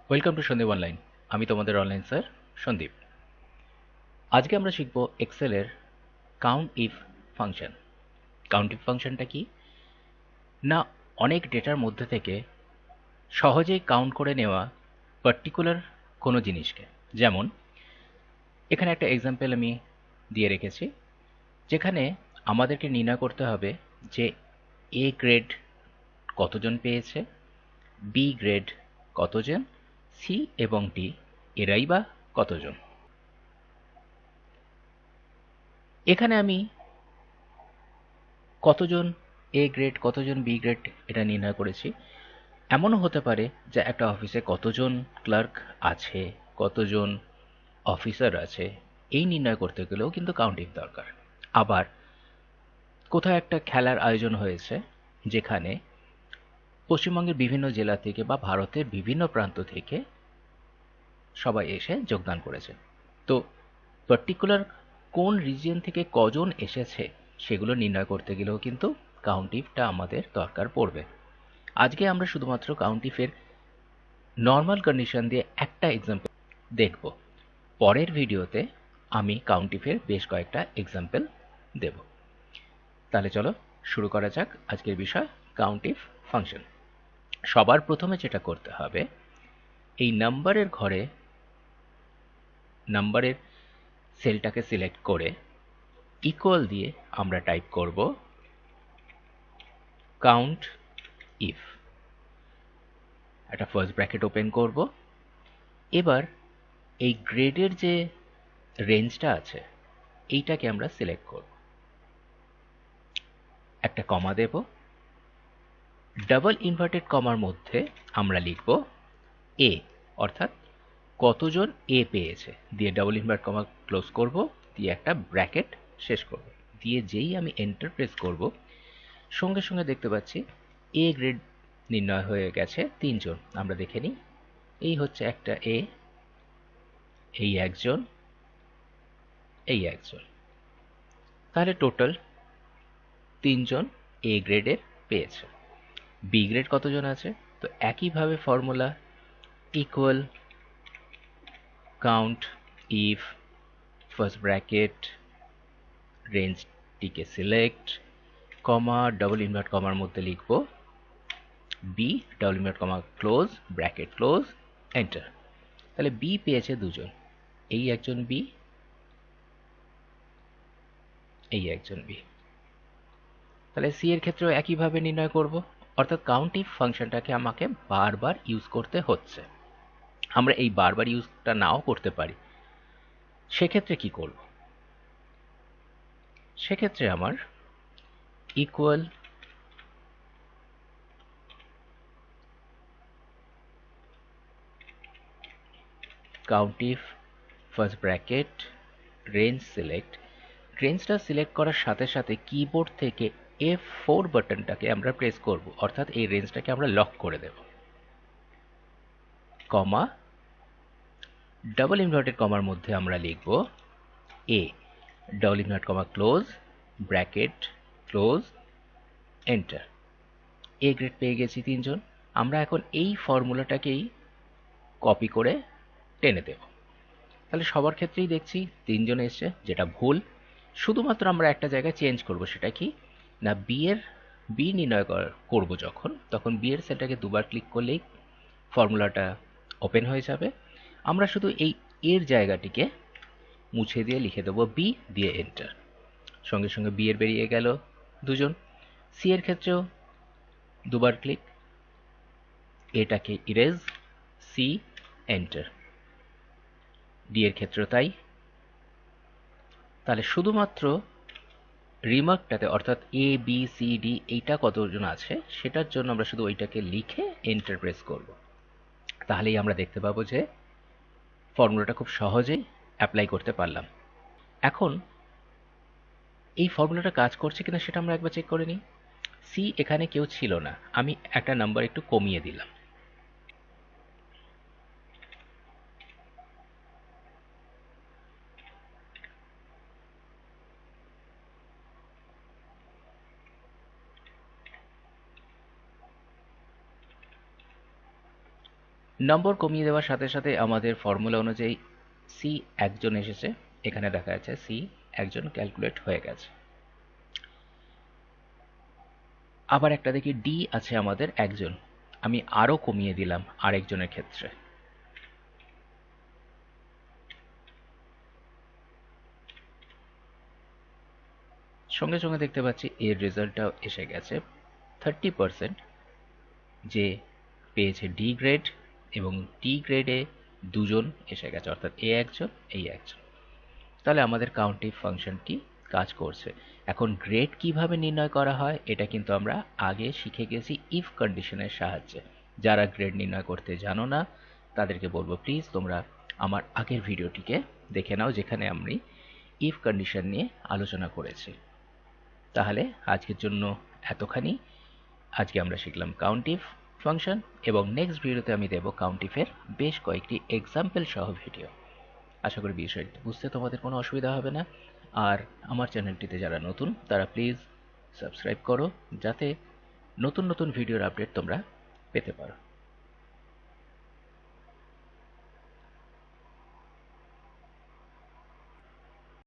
Welcome to Sandeep online. আমি তোমাদের online sir Sandeep. আজকে আমরা শিখব এক্সেলের count if function. Count if ফাংশনটা কি না, অনেক ডেটার মধ্যে থেকে সহজেই কাউন্ট করে নেওয়া পার্টিকুলার কোনো জিনিসকে। যেমন এখানে একটা এক্সাম্পল আমি দিয়ে রেখেছি, যেখানে আমাদেরকে নির্ণয় করতে হবে যে এ গ্রেড কতজন পেয়েছে, বি গ্রেড কতজন, সি এবং ডি এরাই বা কতজন। এখানে আমি কতজন এ গ্রেড কতজন বি গ্রেড এটা নির্ণয় করেছি। এমনও হতে পারে যে একটা অফিসে কতজন ক্লার্ক আছে, কতজন অফিসার আছে, এই নির্ণয় করতে গেলেও কিন্তু কাউন্টিং দরকার। আবার কোথাও একটা খেলার আয়োজন হয়েছে, যেখানে পশ্চিমবঙ্গের বিভিন্ন জেলা থেকে বা ভারতের বিভিন্ন প্রান্ত থেকে সবাই এসে যোগদান করেছে। তো পার্টিকুলার কোন রিজিয়ন থেকে কজন এসেছে সেগুলো নির্ণয় করতে গেলেও কিন্তু কাউন্টিফটা আমাদের দরকার পড়বে। আজকে আমরা শুধুমাত্র কাউন্টিফের নর্মাল কন্ডিশন দিয়ে একটা এক্সাম্পল দেখব। পরের ভিডিওতে আমি কাউন্টিফের বেশ কয়েকটা এক্সাম্পল দেব। তাহলে চলো শুরু করা যাক আজকের বিষয় কাউন্টিফ ফাংশন। সবার প্রথমে যেটা করতে হবে, এই নাম্বারের ঘরে নাম্বারের সেলটাকে সিলেক্ট করে ইকুয়াল দিয়ে আমরা টাইপ করব কাউন্ট ইফ। একটা ফার্স্ট ব্র্যাকেট ওপেন করব। এবার এই গ্রেডের যে রেঞ্জটা আছে এইটাকে আমরা সিলেক্ট করব, একটা কমা দেব। ডাবল ইনভার্টেড কমার মধ্যে আমরা লিখব এ, অর্থাৎ কতজন এ পেয়েছে, দিয়ে ডাবল ইনভার্ট কমা ক্লোজ করব, দিয়ে একটা ব্র্যাকেট শেষ করব। দিয়ে যেই আমি এন্টার প্রেস করব, সঙ্গে সঙ্গে দেখতে পাচ্ছি এ গ্রেড নির্ণয় হয়ে গেছে 3 জন। আমরা দেখে নিই, এই হচ্ছে একটা এ, এই একজন, এই একজন। তাহলে টোটাল 3 জন এ গ্রেডের পেয়েছে। বি গ্রেড কতজন আছে? তো একইভাবে formula equal count if first bracket রেঞ্জটিকে সিলেক্ট কমা ডাবল ইনভার্ট কমার মধ্যে লিখব B, double invert comma close, bracket close, enter. তাহলে বি পেয়েছে 2 জন, এই একজন বি, এই একজন বি। তাহলে সি এর ক্ষেত্রেও একইভাবে নির্ণয় করব, অর্থাৎ কাউন্ট ইফ ফাংশনটাকে আমাকে বারবার ইউজ করতে হচ্ছে। আমরা এই বারবার ইউজটা নাও করতে পারি। সেক্ষেত্রে কি করব? সেক্ষেত্রে আমার equal countif first bracket range select. রেঞ্জটা সিলেক্ট করার সাথে সাথে কিবোর্ড থেকে F4 বাটনটাকে আমরা প্রেস করব, অর্থাৎ এই রেঞ্জটাকে আমরা লক করে দেব। কমা ডাবল ইনভার্টেড কমার মধ্যে আমরা লিখব A, double invert comma close, bracket close, enter. A grade পেয়ে গেছি 3 জন। আমরা এখন এই ফর্মুলাটাকেই কপি করে টেনে দেব। তাহলে সবার ক্ষেত্রেই দেখছি 3 জন এসছে, যেটা ভুল। শুধুমাত্র আমরা একটা জায়গায় চেঞ্জ করব, সেটা কি না, বি নির্ণয় করব যখন, তখন বি এর সেলটাকে দুবার ক্লিক করলেই ফর্মুলাটা ওপেন হয়ে যাবে। আমরা শুধু এই এর জায়গাটিকে মুছে দিয়ে লিখে দেবো বি, দিয়ে এন্টার। সঙ্গে সঙ্গে বি এর বেরিয়ে গেল 2 জন। সি এর ক্ষেত্রেও দুবার ক্লিক, এটাকে ইরেজ, সি, এন্টার। ডি এর ক্ষেত্রেও তাই। তাহলে শুধুমাত্র রিমার্কটাতে, অর্থাৎ এ বি সি ডি এইটা কতজন আছে সেটার জন্য আমরা শুধু ওইটাকে লিখে এন্টার প্রেস করব। তাহলেই আমরা দেখতে পাবো যে ফর্মুলাটা খুব সহজেই অ্যাপ্লাই করতে পারলাম। এখন এই ফর্মুলাটা কাজ করছে কিনা সেটা আমরা একবার চেক করে নিই। সি এখানে কেউ ছিল না, আমি একটা নাম্বার একটু কমিয়ে দিলাম। নম্বর কমিয়ে দেওয়ার সাথে সাথে আমাদের ফর্মুলা অনুযায়ী সি একজন এসেছে, এখানে দেখা যাচ্ছে সি একজন ক্যালকুলেট হয়ে গেছে। আবার একটা দেখি ডি আছে আমাদের একজন, আমি আরও কমিয়ে দিলাম আরেকজনের ক্ষেত্রে। সঙ্গে সঙ্গে দেখতে পাচ্ছি এর রেজাল্টটাও এসে গেছে। 30% যে পেয়েছে ডি গ্রেড, এবং ডি গ্রেডে দুজন এসে গেছে, অর্থাৎ এ একজন, এই একজন। তাহলে আমাদের কাউন্টিভ ফাংশনটি কাজ করছে। এখন গ্রেড কিভাবে নির্ণয় করা হয় এটা কিন্তু আমরা আগে শিখে গেছি ইফ কন্ডিশনের সাহায্যে। যারা গ্রেড নির্ণয় করতে জানো না তাদেরকে বলবো প্লিজ তোমরা আমার আগের ভিডিওটিকে দেখে নাও, যেখানে আমি ইফ কন্ডিশন নিয়ে আলোচনা করেছি। তাহলে আজকের জন্য এতখানি। আজকে আমরা শিখলাম কাউন্টিভ ফাংশন, এবং নেক্সট ভিডিওতে আমি দেব কাউন্টিফের বেশ কয়েকটি এক্সাম্পল সহ ভিডিও। আশা করি বিষয়টি বুঝতে তোমাদের কোনো অসুবিধা হবে না। আর আমার চ্যানেলটিতে যারা নতুন তারা প্লিজ সাবস্ক্রাইব করো, যাতে নতুন নতুন ভিডিওর আপডেট তোমরা পেতে পারো।